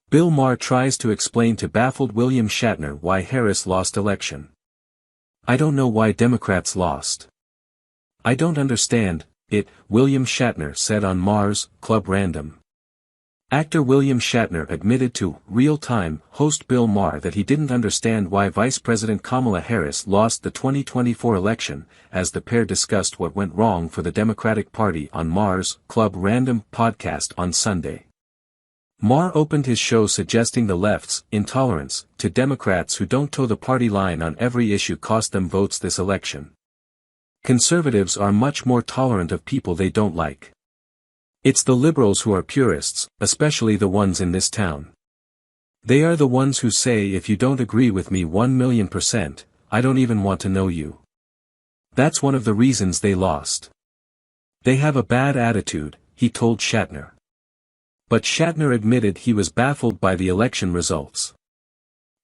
Bill Maher tries to explain to baffled William Shatner why Harris lost election. I don't know why Democrats lost. I don't understand it, William Shatner said on Maher's Club Random. Actor William Shatner admitted to Real-Time host Bill Maher that he didn't understand why Vice President Kamala Harris lost the 2024 election, as the pair discussed what went wrong for the Democratic Party on Maher's Club Random podcast on Sunday. Maher opened his show suggesting the left's intolerance to Democrats who don't toe the party line on every issue cost them votes this election. Conservatives are much more tolerant of people they don't like. It's the liberals who are purists, especially the ones in this town. They are the ones who say if you don't agree with me 1,000,000%, I don't even want to know you. That's one of the reasons they lost. They have a bad attitude, he told Shatner. But Shatner admitted he was baffled by the election results.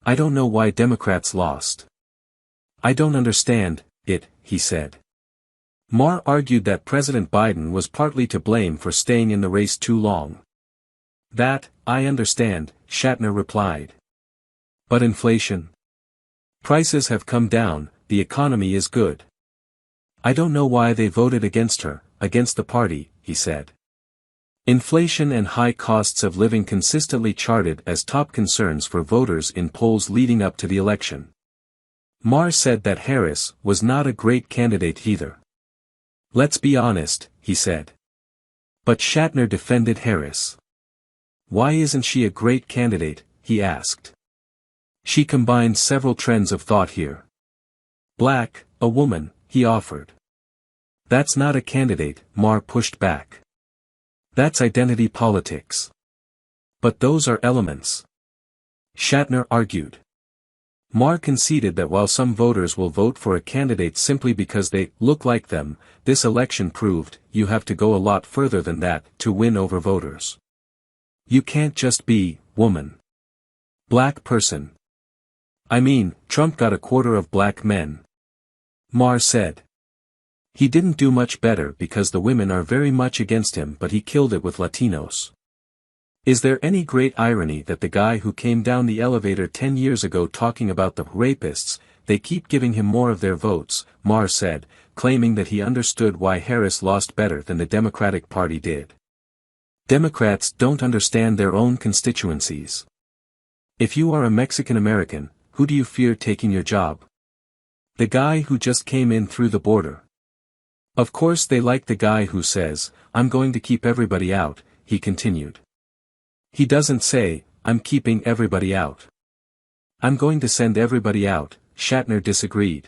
I don't know why Democrats lost. I don't understand it, he said. Maher argued that President Biden was partly to blame for staying in the race too long. That, I understand, Shatner replied. But inflation? Prices have come down, the economy is good. I don't know why they voted against her, against the party, he said. Inflation and high costs of living consistently charted as top concerns for voters in polls leading up to the election. Maher said that Harris was not a great candidate either. Let's be honest, he said. But Shatner defended Harris. Why isn't she a great candidate, he asked. She combines several trends of thought here. Black, a woman, he offered. That's not a candidate, Maher pushed back. That's identity politics. But those are elements. Shatner argued. Maher conceded that while some voters will vote for a candidate simply because they look like them, this election proved you have to go a lot further than that to win over voters. You can't just be woman. Black person. I mean, Trump got a quarter of black men. Maher said. He didn't do much better because the women are very much against him, but he killed it with Latinos. Is there any great irony that the guy who came down the elevator 10 years ago talking about the rapists, they keep giving him more of their votes, Maher said, claiming that he understood why Harris lost better than the Democratic Party did. Democrats don't understand their own constituencies. If you are a Mexican American, who do you fear taking your job? The guy who just came in through the border. Of course they like the guy who says, I'm going to keep everybody out, he continued. He doesn't say, I'm keeping everybody out. I'm going to send everybody out, Shatner disagreed.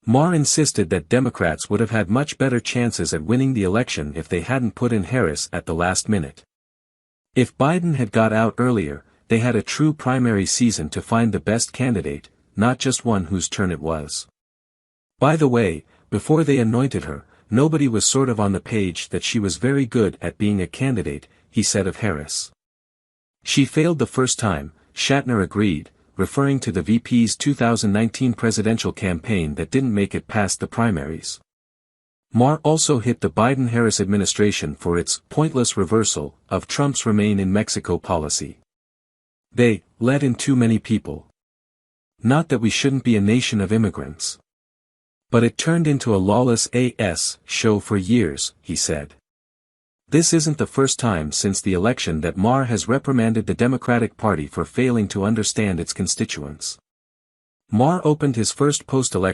Maher insisted that Democrats would have had much better chances at winning the election if they hadn't put in Harris at the last minute. If Biden had got out earlier, they had a true primary season to find the best candidate, not just one whose turn it was. By the way, before they anointed her, nobody was sort of on the page that she was very good at being a candidate, he said of Harris. She failed the first time, Shatner agreed, referring to the VP's 2019 presidential campaign that didn't make it past the primaries. Maher also hit the Biden-Harris administration for its pointless reversal of Trump's Remain in Mexico policy. They let in too many people. Not that we shouldn't be a nation of immigrants. But it turned into a lawless ass show for years, he said. This isn't the first time since the election that Maher has reprimanded the Democratic Party for failing to understand its constituents. Maher opened his first post-election